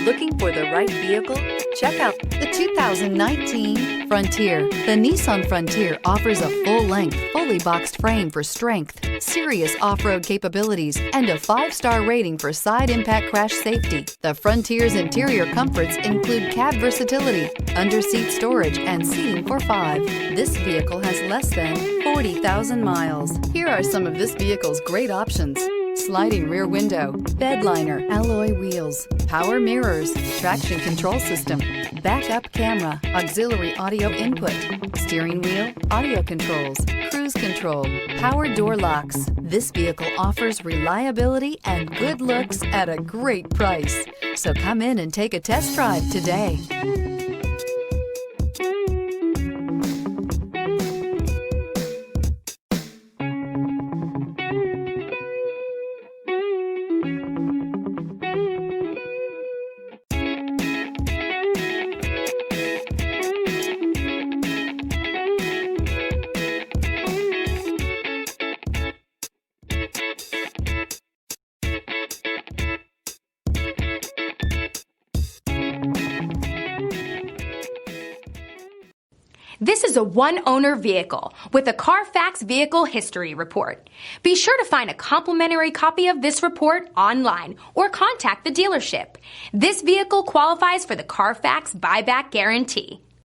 Looking for the right vehicle? Check out the 2019 Frontier. The Nissan Frontier offers a full-length, fully boxed frame for strength, serious off-road capabilities, and a 5-star rating for side impact crash safety. The Frontier's interior comforts include cab versatility, under-seat storage, and seating for 5. This vehicle has less than 40,000 miles. Here are some of this vehicle's great options: sliding rear window, bed liner, alloy wheels, power mirrors, traction control system, backup camera, auxiliary audio input, steering wheel audio controls, cruise control, power door locks. This vehicle offers reliability and good looks at a great price. So come in and take a test drive today. This is a one-owner vehicle with a Carfax Vehicle History Report. Be sure to find a complimentary copy of this report online or contact the dealership. This vehicle qualifies for the Carfax Buyback Guarantee.